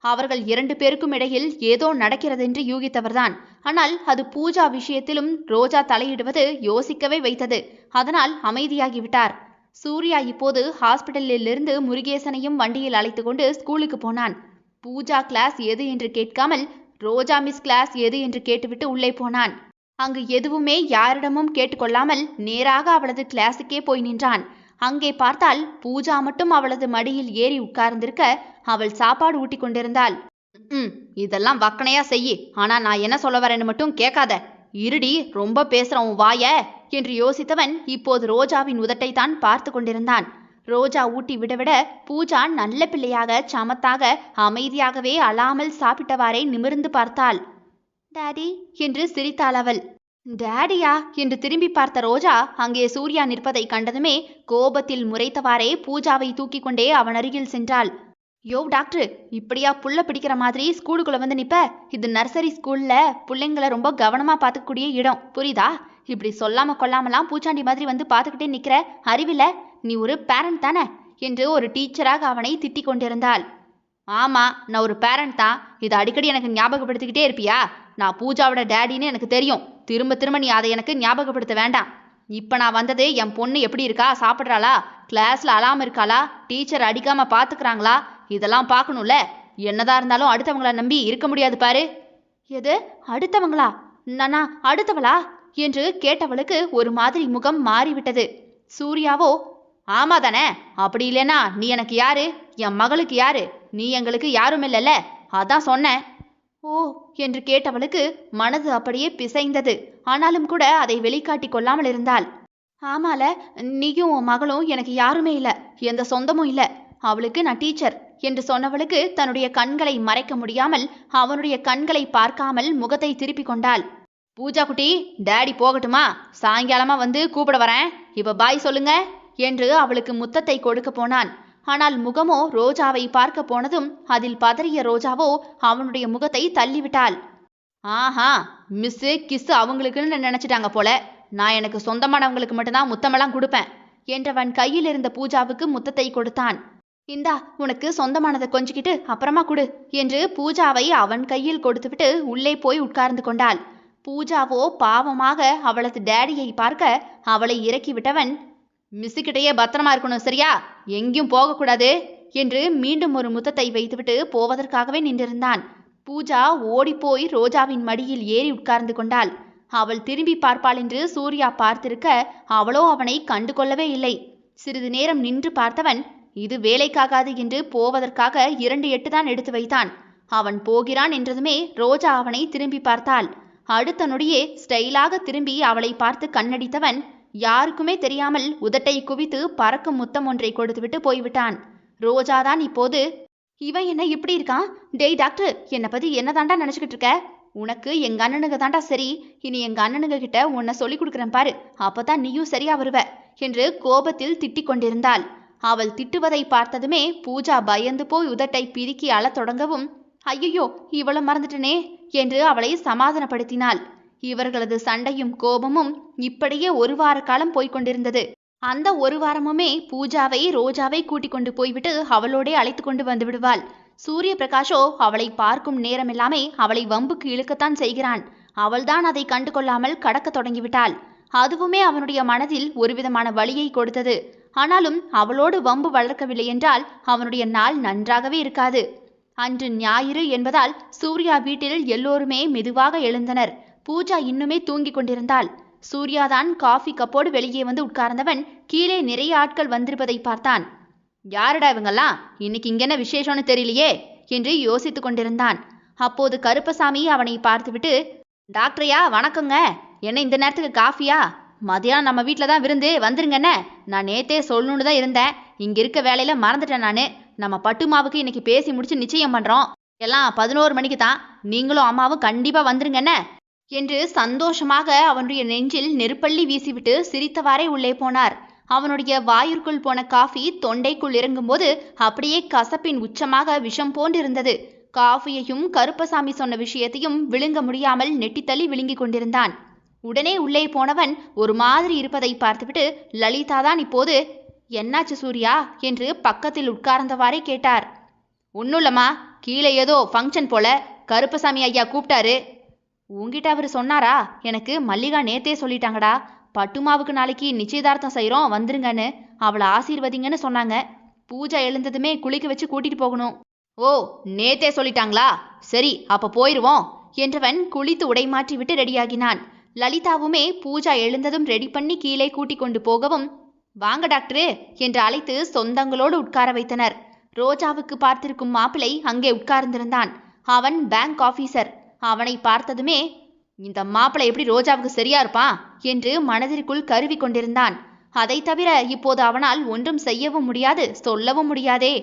அவர்கள் 2 பேருக்கும் இடையில் ஏதோ நடக்கிறதென்று யூகித்தவர்தான். ஆனால் அது பூஜா விஷயத்திலும் ரோஜா தலையிடுவது யோசிக்கவே வைத்தது. அதனால் அமைதியாகிவிட்டார். சூர்யா இப்போது ஹாஸ்பிட்டலிலிருந்து முருகேசனையும் வண்டியில் அழைத்து கொண்டு ஸ்கூலுக்கு போனான். பூஜா கிளாஸ் எது என்று கேட்காமல் ரோஜா மிஸ் கிளாஸ் எது என்று கேட்டுவிட்டு உள்ளே போனான். அங்கு எதுவுமே யாரிடமும் கேட்டுக்கொள்ளாமல் நேராக அவளது கிளாஸுக்கே போய் நின்றான். அங்கே பார்த்தால் பூஜா மட்டும் அவளது மடியில் ஏறி உட்கார்ந்திருக்க அவள் சாப்பாடு ஊட்டி கொண்டிருந்தாள். இதெல்லாம் வக்கனையா செய்யி, ஆனா நான் என்ன சொல்ல வரேன்னு மட்டும் கேட்காத. இருடி, ரொம்ப பேசுறேன் உன் வாய என்று யோசித்தவன் இப்போது ரோஜாவின் உதட்டை தான் பார்த்து கொண்டிருந்தான். ரோஜா ஊட்டி விடவிட பூஜா நல்ல பிள்ளையாக சமத்தாக அமைதியாகவே அழாமல் சாப்பிட்டவாறே நிமிர்ந்து பார்த்தாள். டாடி என்று சிரித்தாள் அவள். டாடியா என்று திரும்பி பார்த்த ரோஜா அங்கே சூர்யா நிற்பதை கண்டதுமே கோபத்தில் முறைத்தவாறே பூஜாவை தூக்கி கொண்டே அவன் அருகில் சென்றாள். யோ டாக்டர், இப்படியா புள்ள பிடிக்கிற மாதிரி ஸ்கூலுக்குள்ள வந்து நிப்ப? இது நர்சரி ஸ்கூல்ல பிள்ளைங்களை ரொம்ப கவனமா பார்த்துக்கூடிய இடம், புரியுதா? இப்படி சொல்லாம கொள்ளாமலாம் பூச்சாண்டி மாதிரி வந்து பார்த்துக்கிட்டே நிக்கிற அறிவில? நீ ஒரு பேரண்ட் தானே என்று ஒரு டீச்சராக அவனை திட்டிக் கொண்டிருந்தாள். ஆமா, நான் ஒரு பேரண்ட் தான். இதை அடிக்கடி எனக்கு ஞாபகப்படுத்திக்கிட்டே இருப்பியா? நான் பூஜாவோட டேடின்னு எனக்கு தெரியும். திரும்ப திரும்ப நீ அதை எனக்கு ஞாபகப்படுத்த வேண்டாம். இப்போ நான் வந்தது என் பொண்ணு எப்படி இருக்கா, சாப்பிட்றாளா, கிளாஸ்ல அழாம இருக்காளா, டீச்சர் அடிக்காம பார்த்துக்கிறாங்களா, இதெல்லாம் பார்க்கணும்ல. என்னதான் இருந்தாலும் அடுத்தவங்கள நம்பி இருக்க முடியாது பாரு. எது அடுத்தவங்களா? நானா அடுத்தவளா என்று கேட்டவளுக்கு ஒரு மாதிரி முகம் மாறிவிட்டது. சூர்யாவோ, ஆமா தானே, அப்படி இல்லைனா நீ எனக்கு யாரு? என் மகளுக்கு யாரு? நீ எங்களுக்கு யாரும் இல்லைல்ல, அதான் சொன்னேன். ஓ என்று கேட்டவளுக்கு மனது அப்படியே பிசைந்தது. ஆனாலும் கூட அதை வெளிக்காட்டி கொள்ளாமல் இருந்தாள். ஆமால, நீயும் உன் மகளும் எனக்கு யாருமே இல்லை, எந்த சொந்தமும் இல்லை. அவளுக்கு நான் டீச்சர் என்று சொன்னவளுக்கு தன்னுடைய கண்களை மறைக்க முடியாமல் அவனுடைய கண்களை பார்க்காமல் முகத்தை திருப்பி கொண்டாள். பூஜா குட்டி, டேடி போகட்டுமா? சாயங்காலமா வந்து கூப்பிட வரேன். இப்ப பாய் சொல்லுங்க என்று அவளுக்கு முத்தத்தை கொடுக்க போனான். ஆனால் முகமோ ரோஜாவை பார்க்க போனதும் அதில் பதறிய ரோஜாவோ அவனுடைய முகத்தை தள்ளிவிட்டாள். ஆஹா, மிஸ்ஸு கிஸ்ஸு அவங்களுக்குன்னு நினைச்சிட்டாங்க போல. நான் எனக்கு சொந்தமானவங்களுக்கு மட்டும்தான் முத்தமெல்லாம் கொடுப்பேன் என்றவன் கையில் இருந்த பூஜாவுக்கு முத்தத்தை கொடுத்தான். இந்தா, உனக்கு சொந்தமானதை கொஞ்சிக்கிட்டு அப்புறமா கொடு என்று பூஜாவை அவன் கையில் கொடுத்துவிட்டு உள்ளே போய் உட்கார்ந்து கொண்டாள். பூஜாவோ பாவமாக அவளது டேடியை பார்க்க அவளை இறக்கிவிட்டவன், மிஸ்ஸுக்கிட்டேயே பத்திரமா இருக்கணும், சரியா? எங்கேயும் போகக்கூடாது என்று மீண்டும் ஒரு முத்தத்தை வைத்துவிட்டு போவதற்காகவே நின்றிருந்தான். பூஜா ஓடிப்போய் ரோஜாவின் மடியில் ஏறி உட்கார்ந்து கொண்டாள். அவள் திரும்பி பார்ப்பாள் என்று சூர்யா பார்த்திருக்க அவளோ அவனை கண்டு கொள்ளவே இல்லை. சிறிது நேரம் நின்று பார்த்தவன் இது வேலைக்காகாது என்று போவதற்காக 2 எட்டு தான் எடுத்து வைத்தான். அவன் போகிறான் என்றதுமே ரோஜா அவனை திரும்பி பார்த்தாள். அடுத்த நொடியே ஸ்டைலாக திரும்பி அவளை பார்த்து கண்ணடித்தவன் யாருக்குமே தெரியாமல் உதட்டை குவித்து பறக்கும் முத்தம் ஒன்றை கொடுத்துவிட்டு போய்விட்டான். ரோஜாதான் இப்போது, இவன் என்ன இப்படி இருக்கான்? டேய் டாக்டர், என்னை பத்தி என்னதாண்டா நினைச்சுக்கிட்டு இருக்க? உனக்கு எங்க அண்ணனுங்க தாண்டா சரி. இனி எங்க அண்ணனுங்க கிட்ட உன்னை சொல்லி கொடுக்குறேன் பாரு, அப்பதான் நீயும் சரியா வருவ என்று கோபத்தில் திட்டிக் கொண்டிருந்தாள். அவள் திட்டுவதை பார்த்ததுமே பூஜா பயந்து போய் உதட்டை பிரிக்கி அழத் தொடங்கவும், ஐயோ இவளை மறந்துட்டனே என்று அவளை சமாதானப்படுத்தினாள். இவர்களது சண்டையும் கோபமும் இப்படியே 1 வார காலம் போய்கொண்டிருந்தது. அந்த 1 வாரமுமே பூஜாவை ரோஜாவை கூட்டிக் கொண்டு போய்விட்டு அவளோடே அழைத்து கொண்டு வந்து விடுவாள். சூரிய பிரகாஷோ அவளை பார்க்கும் நேரமில்லாமே அவளை வம்புக்கு இழுக்கத்தான் செய்கிறான். அவள்தான் அதை கண்டு கொள்ளாமல் கடக்க தொடங்கிவிட்டாள். அதுவுமே அவனுடைய மனதில் ஒருவிதமான வலியை கொடுத்தது. ஆனாலும் அவளோடு வம்பு வளர்க்கவில்லை என்றால் அவனுடைய நாள் நன்றாகவே இருக்காது. அன்று ஞாயிறு என்பதால் சூர்யா வீட்டில் எல்லோருமே மெதுவாக எழுந்தனர். பூஜா இன்னுமே தூங்கிக் கொண்டிருந்தாள். சூர்யாதான் காஃபி கப்போடு வெளியே வந்து உட்கார்ந்தவன் கீழே நிறைய ஆட்கள் வந்திருப்பதை பார்த்தான். யாருடா இவங்கெல்லாம்? இன்னைக்கு இங்க என்ன விசேஷம்னு தெரியலையே என்று யோசித்துக் கொண்டிருந்தான். அப்போது கருப்பசாமி அவனை பார்த்துவிட்டு, டாக்டரையா வணக்கங்க. என்ன இந்த நேரத்துக்கு காஃபியா? மதியானம் நம்ம வீட்டில் தான் விருந்து, வந்துருங்கண்ணே. நான் நேத்தே சொல்லணுன்னு தான் இருந்தேன். இங்க இருக்க வேலையில மறந்துட்டேன் நானு. நம்ம பட்டுமாவுக்கு இன்னைக்கு பேசி முடிச்சு நிச்சயம் பண்றோம். எல்லாம் 11 மணிக்கு தான். நீங்களும் அம்மாவும் கண்டிப்பா வந்துருங்கண்ணே என்று சந்தோஷமாக அவனுடைய நெஞ்சில் நெருப்பள்ளி வீசிவிட்டு சிரித்தவாறே உள்ளே போனார். அவனுடைய வாயிற்குள் போன காஃபி தொண்டைக்குள் இறங்கும்போது அப்படியே கசப்பின் உச்சமாக விஷம் போன்றிருந்தது. காஃபியையும் கருப்பசாமி சொன்ன விஷயத்தையும் விழுங்க முடியாமல் நெட்டித்தள்ளி விழுங்கிக் கொண்டிருந்தான். உடனே உள்ளே போனவன் ஒரு மாதிரி இருப்பதை பார்த்துவிட்டு, லலிதா தான் இப்போது, என்னாச்சு சூர்யா என்று பக்கத்தில் உட்கார்ந்தவாறே கேட்டார். ஒன்னுல்லம்மா, கீழே ஏதோ ஃபங்க்ஷன் போல, கருப்பசாமி ஐயா கூப்பிட்டாரு. உங்ககிட்ட அவர் சொன்னாரா? எனக்கு மல்லிகா நேத்தே சொல்லிட்டாங்கடா. பட்டுமாவுக்கு நாளைக்கு நிச்சயதார்த்தம் செய்கிறோம், வந்துருங்கன்னு. அவளை ஆசீர்வதிங்கன்னு சொன்னாங்க. பூஜா எழுந்ததுமே குளிக்க வச்சு கூட்டிட்டு போகணும். ஓ, நேத்தே சொல்லிட்டாங்களா? சரி, அப்ப போயிருவோம் என்றவன் குளித்து உடை மாற்றி விட்டு ரெடியாகினான். லலிதாவுமே பூஜா எழுந்ததும் ரெடி பண்ணி கீழே கூட்டி கொண்டு போகவும், வாங்க டாக்டரு என்று அழைத்து சொந்தங்களோடு உட்கார வைத்தனர். ரோஜாவுக்கு பார்த்திருக்கும் மாப்பிளை அங்கே உட்கார்ந்திருந்தான். அவன் பேங்க் ஆபீசர். அவனை பார்த்ததுமே, இந்த மாப்பிளை எப்படி ரோஜாவுக்கு சரியா இருப்பான் என்று மனதிற்குள் கருவி கொண்டிருந்தான். அதை தவிர இப்போது அவனால் ஒன்றும் செய்யவும் முடியாது, சொல்லவும் முடியாதே.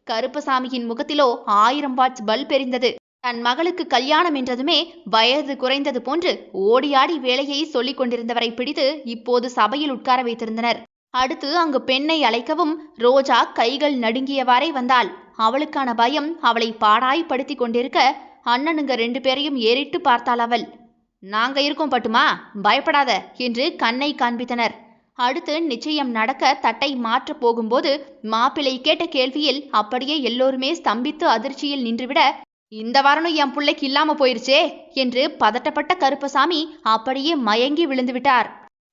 கருப்பசாமியின் முகத்திலோ 1000 வாட்ஸ் பல்ப் எரிந்தது. தன் மகளுக்கு கல்யாணம் என்றதுமே வயது குறைந்தது போன்று ஓடியாடி வேலையை சொல்லிக் கொண்டிருந்தவரை பிடித்து இப்போது சபையில் உட்கார வைத்திருந்தனர். அடுத்து அங்கு பெண்ணை அழைக்கவும் ரோஜா கைகள் நடுங்கியவாறே வந்தாள். அவளுக்கான பயம் அவளை பாடாய்படுத்தி கொண்டிருக்க அண்ணனுங்க 2 பேரையும் ஏறிட்டு பார்த்தாள் அவள். நாங்க இருக்கோம் பட்டுமா, பயப்படாத என்று கண்ணை காண்பித்தனர். அடுத்து நிச்சயம் நடக்க தட்டை மாற்றப் போகும்போது மாப்பிள்ளை கேட்ட கேள்வியில் அப்படியே எல்லோருமே ஸ்தம்பித்து அதிர்ச்சியில் நின்றுவிட, இந்த வாரனும் என் பிள்ளைக்கு இல்லாம போயிருச்சே என்று பதட்டப்பட்ட கருப்பசாமி அப்படியே மயங்கி விழுந்துவிட்டார்.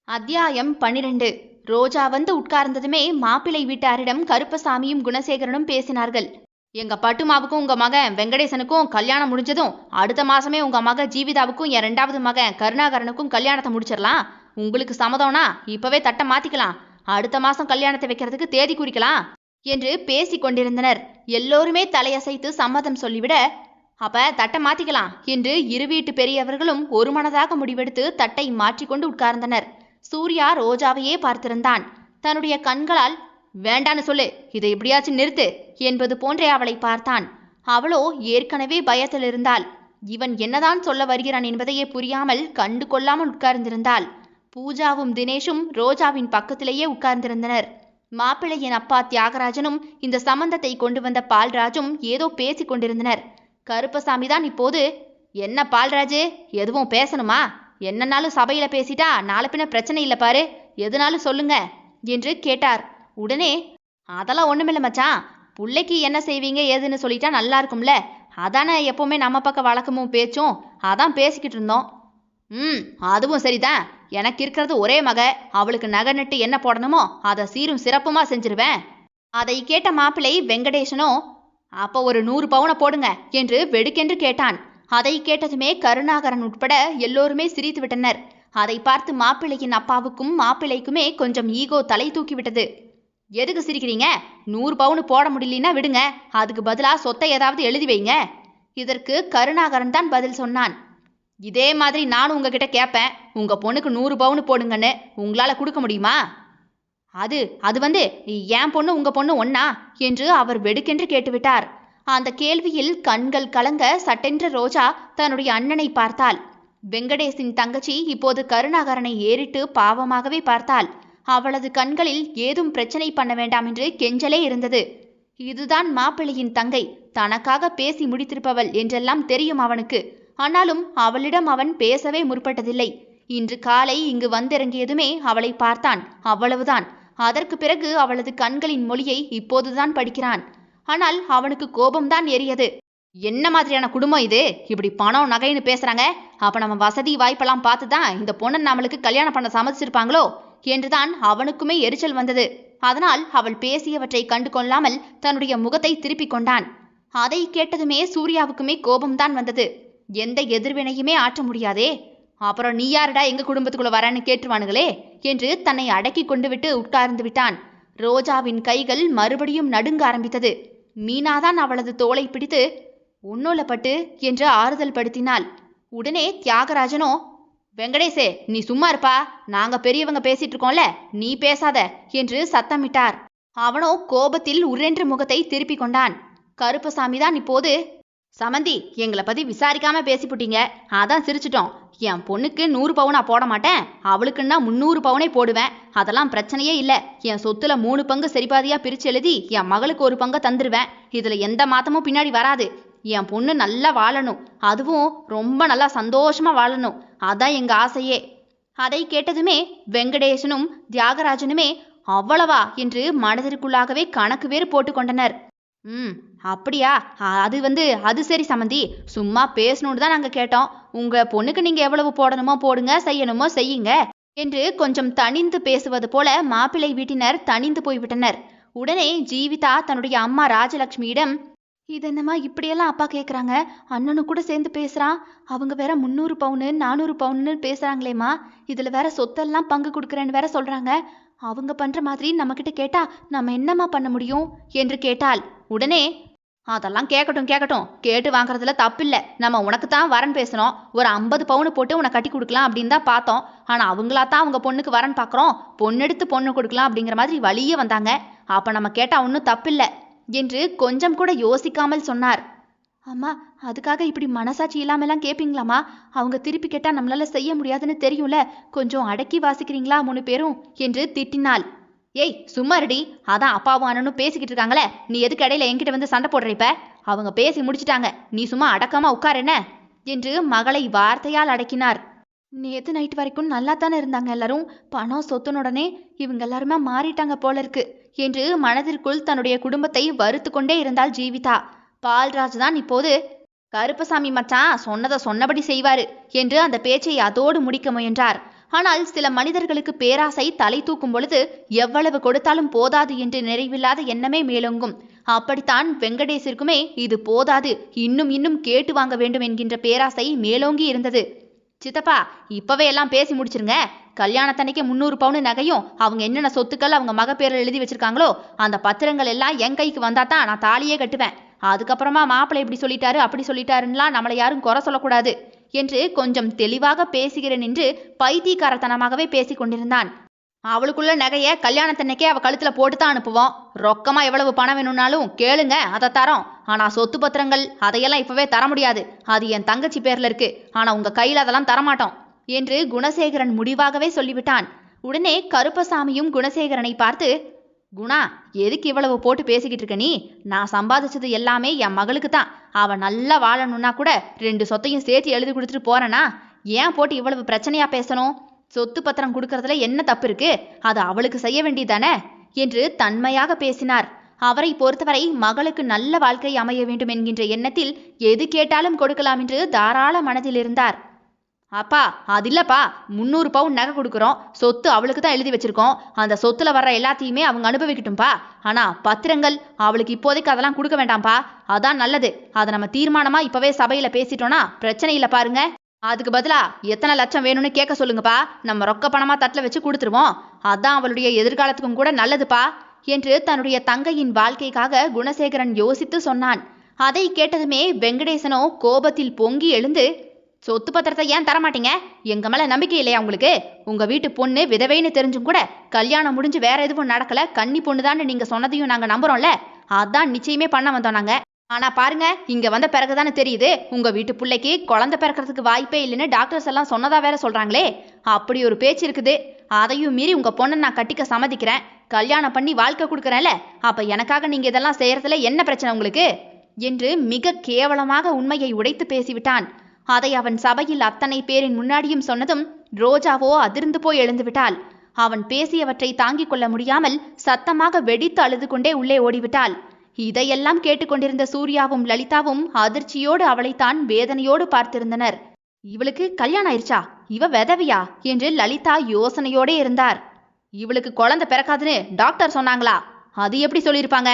அத்தியாயம் 12. ரோஜா வந்து உட்கார்ந்ததுமே மாப்பிள்ளை வீட்டாரிடம் கருப்பசாமியும் குணசேகரனும் பேசினார்கள். எங்க பட்டுமாவுக்கும் உங்க மகன் வெங்கடேசனுக்கும் கல்யாணம் முடிஞ்சதும் அடுத்த மாசமே உங்க மக ஜீவிதாவுக்கும் என் 2வது மகன் கருணாகரனுக்கும் கல்யாணத்தை முடிச்சிடலாம். உங்களுக்கு சம்மதம்னா இப்பவே தட்டை மாத்திக்கலாம். அடுத்த மாசம் கல்யாணத்தை வைக்கிறதுக்கு தேதி குறிக்கலாம் என்று பேசி கொண்டிருந்தனர். எல்லோருமே தலையசைத்து சம்மதம் சொல்லிவிட, அப்ப தட்டை மாத்திக்கலாம் என்று இரு வீட்டு பெரியவர்களும் ஒரு மனதாக முடிவெடுத்து தட்டை மாற்றிக்கொண்டு உட்கார்ந்தனர். சூர்யா ரோஜாவையே பார்த்திருந்தான். தன்னுடைய கண்களால் வேண்டான்னு சொல்லு, இதை எப்படியாச்சும் நிறுத்து என்பது போன்றே அவளை பார்த்தான். அவளோ ஏற்கனவே பயத்தில் இருந்தாள். இவன் என்னதான் சொல்ல வருகிறான் என்பதையே புரியாமல் கண்டு கொள்ளாமல் உட்கார்ந்திருந்தாள். பூஜாவும் தினேஷும் ரோஜாவின் பக்கத்திலேயே உட்கார்ந்திருந்தனர். மாப்பிள்ளையின் அப்பா தியாகராஜனும் இந்த சம்பந்தத்தை கொண்டு வந்த பால்ராஜும் ஏதோ பேசி கொண்டிருந்தனர். கருப்பசாமி தான் இப்போது, என்ன பால்ராஜு, எதுவும் பேசணுமா? என்னன்னாலும் சபையில பேசிட்டா நாளை பின்ன பிரச்சனை இல்லை பாரு, எதுனாலும் சொல்லுங்க என்று கேட்டார். உடனே, அதெல்லாம் ஒண்ணுமில்ல மச்சான், புள்ளைக்கு என்ன செய்வீங்க ஏதுன்னு சொல்லிட்டா நல்லா இருக்கும்ல, அதானே எப்பவுமே நம்ம பக்கம் வழக்கமும் பேச்சும், அதான் பேசிக்கிட்டு இருந்தோம். அதுவும் சரிதான். எனக்கு இருக்கிறது ஒரே மக, அவளுக்கு நகை நட்டு என்ன போடணுமோ அதை சீரும் சிறப்புமா செஞ்சிருவேன். அதை கேட்ட மாப்பிள்ளை வெங்கடேசனோ, அப்போ ஒரு 100 பவுனை போடுங்க என்று வெடுக்கென்று கேட்டான். அதை கேட்டதுமே கருணாகரன் உட்பட எல்லோருமே சிரித்து விட்டனர். அதை பார்த்து மாப்பிள்ளையின் அப்பாவுக்கும் மாப்பிள்ளைக்குமே கொஞ்சம் ஈகோ தலை தூக்கிவிட்டது. எதுக்கு சிரிக்கிறீங்க? 100 பவுன் போட முடியலன்னா விடுங்க, அதுக்கு பதிலா சொத்தை ஏதாவது எழுதி வைங்க. இதற்கு கருணாகரன் தான் பதில் சொன்னான். இதே மாதிரி நானும் உங்ககிட்ட கேட்பேன், உங்க பொண்ணுக்கு 100 பவுன் போடுங்கன்னு, உங்களால கொடுக்க முடியுமா? அது என் பொண்ணு உங்க பொண்ணு ஒன்னா என்று அவர் வெடுக்கென்று கேட்டுவிட்டார். அந்த கேள்வியில் கண்கள் கலங்க சட்டென்ற ரோஜா தன்னுடைய அண்ணனை பார்த்தாள். வெங்கடேசின் தங்கச்சி இப்போது கருணாகரனை ஏறிட்டு பாவமாகவே பார்த்தாள். அவளது கண்களில் ஏதும் பிரச்சனை பண்ண வேண்டாம் என்று கெஞ்சலே இருந்தது. இதுதான் மாப்பிள்ளையின் தங்கை, தனக்காக பேசி முடித்திருப்பவள் என்றெல்லாம் தெரியும் அவனுக்கு. ஆனாலும் அவளிடம் அவன் பேசவே முற்பட்டதில்லை. இன்று காலை இங்கு வந்திறங்கியதுமே அவளை பார்த்தான், அவ்வளவுதான். அதற்கு பிறகு அவளது கண்களின் மொழியை இப்போதுதான் படிக்கிறான். ஆனால் அவனுக்கு கோபம்தான் ஏறியது. என்ன மாதிரியான குடும்பம் இது? இப்படி பணம் நகைன்னு பேசுறாங்க. அப்ப நம்ம வசதி வாய்ப்பெல்லாம் பார்த்துதான் இந்த பொண்ணை நம்மளுக்கு கல்யாணம் பண்ண சம்மதிச்சிருப்பாங்களோ என்றுதான் அவனுக்குமே எரிச்சல் வந்தது. அதனால் அவள் பேசியவற்றை கண்டு கொள்ளாமல் தன்னுடைய முகத்தை திருப்பிக் கொண்டான். அதை கேட்டதுமே சூர்யாவுக்குமே கோபம்தான் வந்தது. எந்த எதிர்வினையுமே ஆற்ற முடியாதே. அப்புறம் நீ யாருடா எங்க குடும்பத்துக்குள்ள வரன்னு கேட்டுருவானுங்களே என்று தன்னை அடக்கி கொண்டு விட்டு உட்கார்ந்து விட்டான். ரோஜாவின் கைகள் மறுபடியும் நடுங்க ஆரம்பித்தது. மீனாதான் அவளது தோளை பிடித்து ஒன்னோல பட்டு என்று ஆறுதல் படுத்தினாள். உடனே தியாகராஜனோ, வெங்கடேசே நீ சும்மா இருப்பா, நாங்க பெரியவங்க பேசிட்டு இருக்கோம்ல, நீ பேசாத என்று சத்தமிட்டார். அவனோ கோபத்தில் உரென்று முகத்தை திருப்பி கொண்டான். கருப்பசாமி தான் இப்போது, சமந்தி எங்களை பத்தி விசாரிக்காம பேசிப்புட்டீங்க, அதான் சிரிச்சிட்டோம். என் பொண்ணுக்கு 100 பவுனா போட மாட்டேன், அவளுக்குன்னா 300 பவுனே போடுவேன், அதெல்லாம் பிரச்சனையே இல்லை. என் சொத்துல 3 பங்கு சரிபாதியா பிரிச்சு எழுதி என் மகளுக்கு 1 பங்கை தந்துருவேன். இதுல எந்த மாத்தமும் பின்னாடி வராது. என் பொண்ணு நல்லா வாழணும், அதுவும் ரொம்ப நல்லா சந்தோஷமா வாழணும், அதான் எங்க ஆசையே. அதை கேட்டதுமே வெங்கடேசனும் தியாகராஜனுமே அவ்வளவா என்று மனதிற்குள்ளாகவே கணக்கு வேறு போட்டு கொண்டனர். அப்படியா, அது சரி சமந்தி, சும்மா பேசணும்னு தான் நாங்க கேட்டோம். உங்க பொண்ணுக்கு நீங்க எவ்வளவு போடணுமோ போடுங்க, செய்யணுமோ செய்யுங்க என்று கொஞ்சம் தனிந்து பேசுவது போல மாப்பிள்ளை வீட்டினர் தனிந்து போய்விட்டனர். உடனே ஜீவிதா தன்னுடைய அம்மா ராஜலட்சுமியிடம், இதென்னம்மா இப்படியெல்லாம் அப்பா கேட்குறாங்க, அண்ணனும் கூட சேர்ந்து பேசுகிறான், அவங்க வேற 300 பவுனு 400 பவுன்னு பேசுகிறாங்களேம்மா, இதில் வேற சொத்தெல்லாம் பங்கு கொடுக்குறேன்னு வேற சொல்கிறாங்க, அவங்க பண்ணுற மாதிரி நம்மக்கிட்ட கேட்டால் நம்ம என்னம்மா பண்ண முடியும் என்று கேட்டாள். உடனே, அதெல்லாம் கேட்கட்டும் கேட்டு வாங்குறதுல தப்பில்லை, நம்ம உனக்கு தான் வரன் பேசணும், ஒரு 50 பவுனு போட்டு உனக்கு கட்டி கொடுக்கலாம் அப்படின்னு தான் பார்த்தோம். ஆனால் அவங்களா தான் அவங்க பொண்ணுக்கு வரன் பார்க்குறோம், பொண்ணெடுத்து பொண்ணு கொடுக்கலாம் அப்படிங்கிற மாதிரி வழியே வந்தாங்க. அப்போ நம்ம கேட்டால் ஒன்றும் தப்பில்லை என்று கொஞ்சம் கூட யோசிக்காமல் சொன்னார். அம்மா, அதுக்காக இப்படி மனசாட்சி இல்லாமலாம் கேட்பீங்களாம்மா? அவங்க திருப்பி கேட்டால் நம்மளால செய்ய முடியாதுன்னு தெரியும்ல, கொஞ்சம் அடக்கி வாசிக்கிறீங்களா 3 பேரும் என்று திட்டினாள். ஏய் சும்மா ரெடி, அதான் அப்பாவும் அண்ணனும் பேசிக்கிட்டு இருக்காங்களே, நீ எதுக்கு இடையில என்கிட்ட வந்து சண்டை போடுற? இப்ப அவங்க பேசி முடிச்சிட்டாங்க, நீ சும்மா அடக்காம உட்கார் என்ன என்று மகளை வார்த்தையால் அடக்கினார். நேற்று நைட்டு வரைக்கும் நல்லா தானே இருந்தாங்க எல்லாரும், பணம் சொத்துனுடனே இவங்க எல்லாருமே மாறிட்டாங்க போல இருக்கு என்று மனதிற்குள் தன்னுடைய குடும்பத்தை வறுத்து கொண்டே இருந்தாள் ஜீவிதா. பால்ராஜ் தான் இப்போது, கருப்பசாமி மச்சான் சொன்னதை சொன்னபடி செய்வாரு என்று அந்த பேச்சை அதோடு முடிக்க முயன்றார். ஆனால் சில மனிதர்களுக்கு பேராசை தலை தூக்கும் பொழுது எவ்வளவு கொடுத்தாலும் போதாது என்று நிறைவில்லாத எண்ணமே மேலோங்கும். அப்படித்தான் வெங்கடேசிற்குமே இது போதாது, இன்னும் இன்னும் கேட்டு வாங்க வேண்டும் என்கின்ற பேராசை மேலோங்கி இருந்தது. சித்தப்பா, இப்பவே எல்லாம் பேசி முடிச்சிருங்க. கல்யாணத்தன்னைக்கு 300 பவுனு நகையும் அவங்க என்னென்ன சொத்துக்கள் அவங்க மக பேரில் எழுதி வச்சிருக்காங்களோ அந்த பத்திரங்கள் எல்லாம் என் கைக்கு வந்தா தான் நான் தாலியே கட்டுவேன். அதுக்கப்புறமா மாப்பிள்ளை இப்படி சொல்லிட்டாரு அப்படி சொல்லிட்டாருன்னெலாம் நம்மளை யாரும் குறை சொல்லக்கூடாது என்று கொஞ்சம் தெளிவாக பேசுகிறேன் என்று பைத்தியக்காரத்தனமாகவே பேசி கொண்டிருந்தான். அவளுக்குள்ள நகைய கல்யாணத்தன்னைக்கே அவ கழுத்துல போட்டுதான் அனுப்புவோம். ரொக்கமா எவ்வளவு பணம் வேணும்னாலும் கேளுங்க, அதை தரோம். ஆனா சொத்து பத்திரங்கள் அதையெல்லாம் இப்பவே தர முடியாது, அது என் தங்கச்சி பேர்ல இருக்கு, ஆனா உங்க கையில அதெல்லாம் தரமாட்டோம் என்று குணசேகரன் முடிவாகவே சொல்லிவிட்டான். உடனே கருப்பசாமியும் குணசேகரனை பார்த்து, குணா, எதுக்கு இவ்வளவு போட்டு பேசிக்கிட்டு இருக்க நீ? நான் சம்பாதிச்சது எல்லாமே என் மகளுக்கு தான், அவன் நல்லா வாழணும்னா கூட 2 சொத்தையும் சேர்த்து எழுதி கொடுத்துட்டு போறேனா? ஏன் போட்டு இவ்வளவு பிரச்சனையா பேசணும்? சொத்து பத்திரம் கொடுக்கறதுல என்ன தப்பு இருக்கு? அது அவளுக்கு செய்ய வேண்டியதானே என்று தன்மையாக பேசினார். அவரை பொறுத்தவரை மகளுக்கு நல்ல வாழ்க்கை அமைய வேண்டும் என்கின்ற எண்ணத்தில் எது கேட்டாலும் கொடுக்கலாம் என்று தாராள மனதில் இருந்தார். அப்பா, அது இல்லப்பா, 300 பவுன் நகை கொடுக்குறோம், சொத்து அவளுக்கு தான் எழுதி வச்சிருக்கோம், அந்த சொத்துல வர்ற எல்லாத்தையுமே அவங்க அனுபவிக்கட்டும்பா. ஆனா பத்திரங்கள் அவளுக்கு இப்போதைக்கு அதெல்லாம் கொடுக்க வேண்டாம்ப்பா, அதான் நல்லது. அதை நம்ம தீர்மானமா இப்பவே சபையில பேசிட்டோம்னா பிரச்சனை இல்லை பாருங்க. அதுக்கு பதிலா எத்தனை லட்சம் வேணும்னு கேட்க சொல்லுங்கப்பா, நம்ம ரொக்க பணமா தட்டில் வச்சு கொடுத்துருவோம், அதான் அவளுடைய எதிர்காலத்துக்கும் கூட நல்லதுப்பா என்று தன்னுடைய தங்கையின் வாழ்க்கைக்காக குணசேகரன் யோசித்து சொன்னான். அதை கேட்டதுமே வெங்கடேசனோ கோபத்தில் பொங்கி எழுந்து, சொத்து பத்திரத்தை ஏன் தரமாட்டீங்க? எங்க மேல நம்பிக்கை இல்லையா உங்களுக்கு? உங்க வீட்டு பொண்ணு விதவைன்னு தெரிஞ்சும் கூட கல்யாணம் முடிஞ்சு வேற எதுவும் நடக்கல, கன்னி பொண்ணுதான்னு நீங்க சொன்னதையும் நாங்க நம்புறோம்ல, அதான் நிச்சயமே பண்ண வந்தோம் நாங்க. ஆனா பாருங்க, இங்க வந்த பிறகுதானே தெரியுது உங்க வீட்டு பிள்ளைக்கு குழந்தை பிறக்கிறதுக்கு வாய்ப்பே இல்லைன்னு டாக்டர்ஸ் எல்லாம் சொன்னதா வேற சொல்றாங்களே. அப்படி ஒரு பேச்சு இருக்குது. அதையும் மீறி உங்க பொண்ணை நான் கட்டிக்க சம்மதிக்கிறேன், கல்யாணம் பண்ணி வாழ்க்கை கொடுக்குறேன்ல, அப்ப எனக்காக நீங்க இதெல்லாம் செய்யறதுல என்ன பிரச்சனை உங்களுக்கு என்று மிக கேவலமாக உண்மையை உடைத்து பேசிவிட்டான். அதை அவன் சபையில் அத்தனை பேரின் முன்னாடியும் சொன்னதும் ரோஜாவோ அதிர்ந்து போய் எழுந்து விட்டாள். அவன் பேசியவற்றை தாங்கிக் கொள்ள முடியாமல் சத்தமாக வெடித்து அழுது கொண்டே உள்ளே ஓடிவிட்டாள். இதையெல்லாம் கேட்டுக்கொண்டிருந்த சூர்யாவும் லலிதாவும் அதிர்ச்சியோடு அவளைத்தான் வேதனையோடு பார்த்திருந்தனர். இவளுக்கு கல்யாணம் ஆயிடுச்சா? இவ விதவியா என்று லலிதா யோசனையோடே இருந்தார். இவளுக்கு குழந்தை பிறக்காதுன்னு டாக்டர் சொன்னாங்களா? அது எப்படி சொல்லியிருப்பாங்க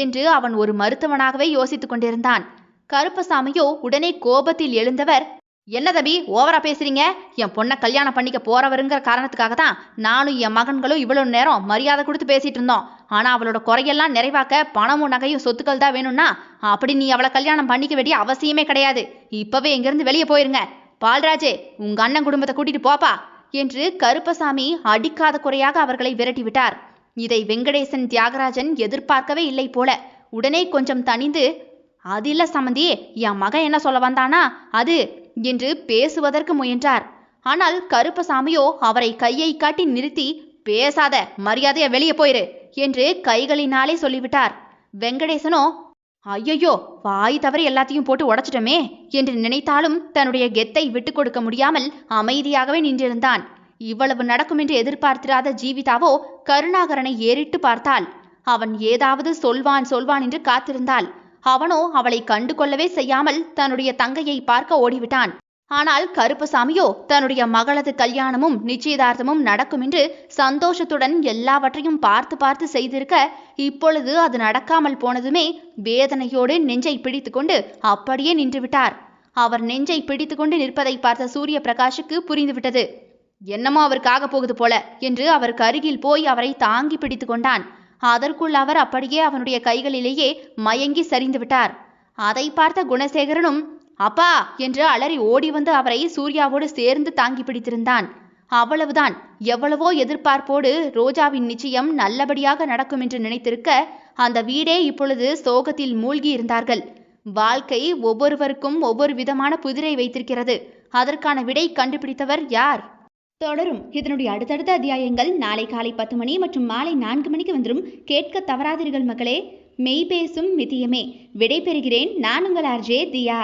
என்று அவன் ஒரு மருத்துவனாகவே யோசித்துக் கொண்டிருந்தான். கருப்பசாமியோ உடனே கோபத்தில் எழுந்தவர், என்ன தம்பி ஓவரா பேசுறீங்க? என் பொண்ணை கல்யாணம் பண்ணிக்க போறவருங்கிற காரணத்துக்காக தான் நானும் என் மகன்களும் இவ்வளவு நேரம் மரியாதை கொடுத்து பேசிட்டு இருந்தோம். ஆனா அவளோட குறையெல்லாம் நிறைவாக்க பணமும் நகையும் சொத்துக்கள் தான் வேணும்னா அப்படி நீ அவளை கல்யாணம் பண்ணிக்க வேண்டிய அவசியமே கிடையாது. இப்பவே இங்கிருந்து வெளியே போயிருங்க. பால்ராஜே, உங்க அண்ணன் குடும்பத்தை கூட்டிட்டு போப்பா என்று கருப்பசாமி அடிக்காத குறையாக அவர்களை விரட்டி விட்டார். இதை வெங்கடேசன் தியாகராஜன் எதிர்பார்க்கவே இல்லை போல. உடனே கொஞ்சம் தணிந்து, அது இல்ல சம்மந்தி, என் மகன் என்ன சொல்ல வந்தானா அது என்று பேசுவதற்கு முயன்றார். ஆனால் கருப்பசாமியோ அவரை கையை காட்டி நிறுத்தி, பேசாத, மரியாதையா வெளியே போயிரு என்று கைகளினாலே சொல்லிவிட்டார். வெங்கடேசனோ, ஐயையோ, வாய் தவறி எல்லாத்தையும் போட்டு உடைச்சிட்டமே என்று நினைத்தாலும் தன்னுடைய கெத்தை விட்டு கொடுக்க முடியாமல் அமைதியாகவே நின்றிருந்தான். இவ்வளவு நடக்கும் என்று எதிர்பார்த்திராத ஜீவிதாவோ கருணாகரனை ஏறிட்டு பார்த்தாள். அவன் ஏதாவது சொல்வான் சொல்வான் என்று காத்திருந்தாள். அவனோ அவளை கண்டு கொள்ளவே செய்யாமல் தன்னுடைய தங்கையை பார்க்க ஓடிவிட்டான். ஆனால் கருப்பசாமியோ தன்னுடைய மகளது கல்யாணமும் நிச்சயதார்த்தமும் நடக்கும் என்று சந்தோஷத்துடன் எல்லாவற்றையும் பார்த்து பார்த்து செய்திருக்க, இப்பொழுது அது நடக்காமல் போனதுமே வேதனையோடு நெஞ்சை பிடித்துக்கொண்டு அப்படியே நின்றுவிட்டார். அவர் நெஞ்சை பிடித்துக்கொண்டு நிற்பதை பார்த்த சூரிய பிரகாஷுக்கு புரிந்துவிட்டது. என்னமோ அவருக்காக போகுது போல என்று அவருக்கு அருகில் போய் அவரை தாங்கி பிடித்து கொண்டான். அதற்குள் அவர் அப்படியே அவனுடைய கைகளிலேயே மயங்கி சரிந்து விட்டார். அதை பார்த்த குணசேகரனும் அப்பா என்று அலறி ஓடி வந்து அவரை சூர்யாவோடு சேர்ந்து தாங்கி பிடித்திருந்தான். அவ்வளவுதான். எவ்வளவோ எதிர்பார்ப்போடு ரோஜாவின் நிச்சயம் நல்லபடியாக நடக்கும் என்று நினைத்திருக்க, அந்த வீடே இப்பொழுது சோகத்தில் மூழ்கி இருந்தார்கள். வாழ்க்கை ஒவ்வொருவருக்கும் ஒவ்வொரு விதமான புதிரை வைத்திருக்கிறது. அதற்கான விடை கண்டுபிடித்தவர் யார்? தொடரும். இதனுடைய அடுத்தடுத்த அத்தியாயங்கள் நாளை காலை 10 மணி மற்றும் மாலை 4 மணிக்கு வந்துடும். கேட்க தவறாதீர்கள் மக்களே. மெய் பேசும் மிதியமே. விடை பெறுகிறேன். நான் உங்கள் ஆர்ஜே தியா.